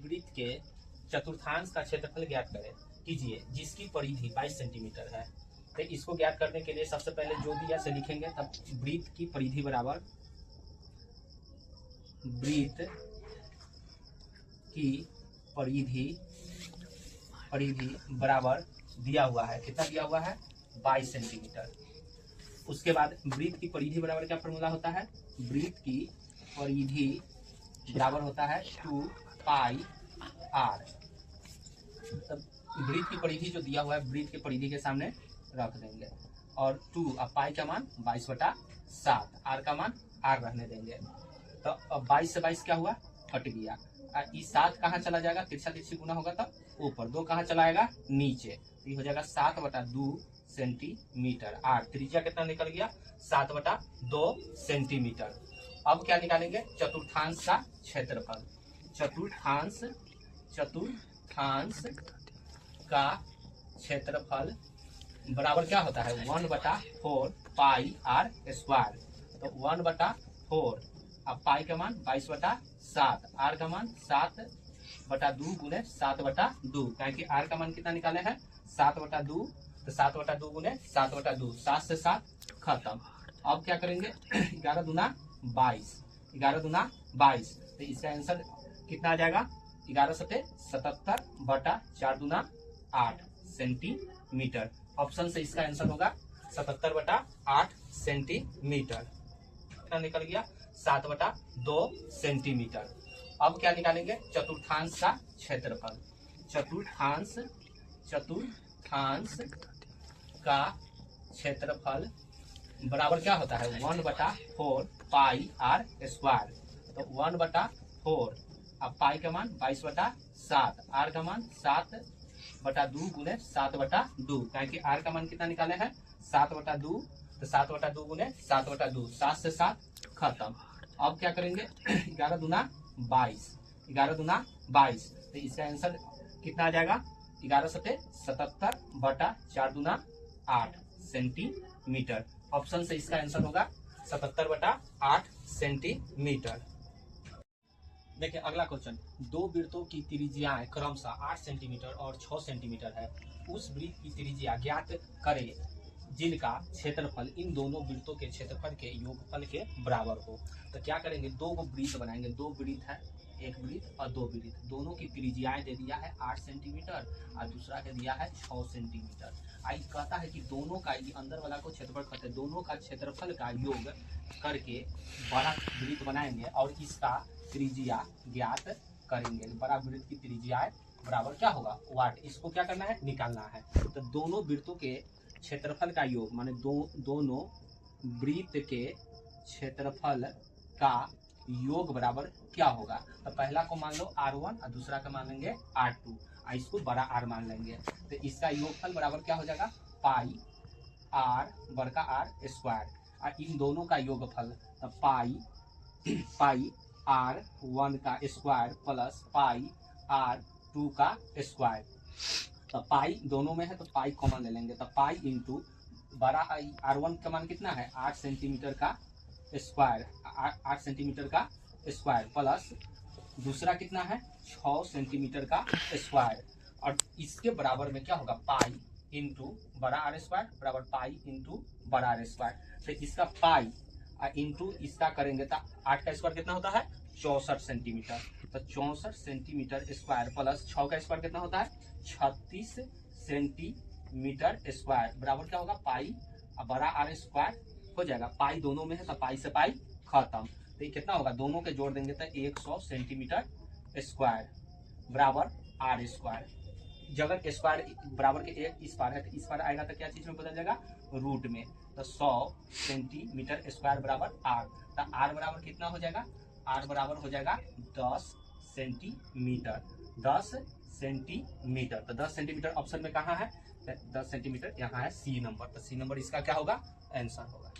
वृत्त के चतुर्थांश का क्षेत्रफल ज्ञात करें कीजिए जिसकी परिधि 22 सेंटीमीटर है। तो इसको ज्ञात करने के लिए सबसे पहले जो दिया से लिखेंगे, तब वृत्त की परिधि बराबर वृत्त की परिधि बराबर दिया हुआ है, कितना दिया हुआ है 22 सेंटीमीटर। उसके बाद वृत्त की परिधि बराबर क्या फॉर्मूला होता है, वृत्त की परिधि बराबर होता है 2 पाई आर। तब वृत्त की परिधि जो दिया हुआ है वृत्त की परिधि के सामने रख देंगे और 2 अब पाई का मान 22/7, आर का मान आर रहने देंगे। तो अब 22 से 22 क्या हुआ, कट गया। इस 7 कहाँ चला जाएगा, तिरछा तिरछी गुना होगा तो ऊपर, 2 कहाँ चला आएगा नीचे, तो ये हो जाएगा 7/2 सेंटीमीटर। आर त्रिज्या कितना निकल गया 7/2 सेंटीमीटर। अब क्या निकालेंगे, चतुर्थांश का क्षेत्रफल। चतुर्थांश का क्षेत्रफल बराबर क्या होता है 1/4 पाई आर स्क्वायर। तो 1/4, अब पाई का मान 22/7, आर का मान 7/2 गुने 7/2, क्योंकि आर का मान कितना निकाले हैं 7/2, तो 7/2 गुने 7/2, 7 से 7 खत्म। अब क्या करेंगे 11 दूना 22, 11 दूना 22, तो इसका आंसर कितना आ जाएगा 11 सते 77/4 दूना 8 सेंटीमीटर। ऑप्शन से इसका आंसर होगा 77/8 सेंटीमीटर। कितना निकल गया 7/2 सेंटीमीटर। अब क्या निकालेंगे, चतुर्थांश का क्षेत्रफल। चतुर्थांश का क्षेत्रफल बराबर क्या होता है 1/4 पाई आर स्क्वायर। तो 1/4, अब पाई का मान 22/7, आर का मान 7/2 गुने 7/2, क्योंकि आर का मान कितना निकाले हैं 7/2, तो 7/2 गुने 7/2, 7 से 7 खत्म। अब क्या करेंगे 11 दूना 22, 11 दूना 22, तो इसका आंसर कितना आ जाएगा 11 सते 77/4 दूना 8 सेंटीमीटर। ऑप्शन से इसका आंसर होगा 77/8 सेंटीमीटर। देखिए अगला क्वेश्चन, दो वृत्तों की त्रिज्याएं क्रमशः 8 सेंटीमीटर और 6 सेंटीमीटर है। उस वृत्त की त्रिज्या ज्ञात करें जिनका क्षेत्रफल इन दोनों वृत्तों के क्षेत्रफल के योगफल के बराबर हो। तो क्या करेंगे, दो वृत्त बनाएंगे, दो वृत्त है, एक वृत्त और दो वृत्त, दोनों की त्रिज्याएं दे दिया है 8 सेंटीमीटर और दूसरा के दिया है 6 सेंटीमीटर। आई कहता है कि दोनों का, ये अंदर वाला को क्षेत्रफल कहते हैं, दोनों का क्षेत्रफल का योग करके बड़ा वृत्त बनाएंगे और इसका त्रिज्या ज्ञात करेंगे। बड़ा वृत्त की त्रिज्या बराबर क्या होगा वाट, इसको क्या करना है निकालना है। तो दोनों वृत्तों के क्षेत्रफल का योग माने दोनों वृत्त के क्षेत्रफल का योग बराबर क्या होगा। तो पहला को मान लो R1 और दूसरा का मान लेंगे R2, इसको बड़ा R मान लेंगे। तो इसका योगफल बराबर क्या हो जाएगा पाई R बड़का R स्क्वायर, और इन दोनों का योगफल तो पाई R1 का स्क्वायर प्लस पाई R2 का स्क्वायर। तो पाई दोनों में है तो पाई कॉमन ले लेंगे, तो पाई इंटू बड़ा R1 का मान कितना है 8 सेंटीमीटर का स्क्वायर, 8 सेंटीमीटर का स्क्वायर प्लस दूसरा कितना है 6 सेंटीमीटर का स्क्वायर, और इसके बराबर में क्या होगा पाई इंटू बड़ा आर स्क्वायर बराबर पाई इंटू बड़ा आर स्क्वायर। तो इसका पाई इंटू इसका करेंगे तो 8 का स्क्वायर कितना होता है 64 सेंटीमीटर, तो 64 सेंटीमीटर स्क्वायर प्लस 6 का स्क्वायर कितना होता है 36 सेंटीमीटर स्क्वायर बराबर क्या होगा पाई बड़ा आर स्क्वायर हो जाएगा। पाई दोनों में है तो पाई से पाई खत्म, तो ये कितना होगा दोनों के जोड़ देंगे तो 100 सेंटीमीटर स्क्वायर बराबर आर स्क्वायर। जब स्क्वायर बराबर के एक इस पार है तो इस पार आएगा तो क्या चीज में बदल जाएगा रूट में, तो 100 सेंटीमीटर स्क्वायर बराबर आर। तो आर बराबर कितना हो जाएगा, आर बराबर हो जाएगा 10 सेंटीमीटर, 10 सेंटीमीटर। तो 10 सेंटीमीटर ऑप्शन में कहाँ है 10 सेंटीमीटर यहाँ है सी नंबर, तो सी नंबर इसका क्या होगा आंसर होगा।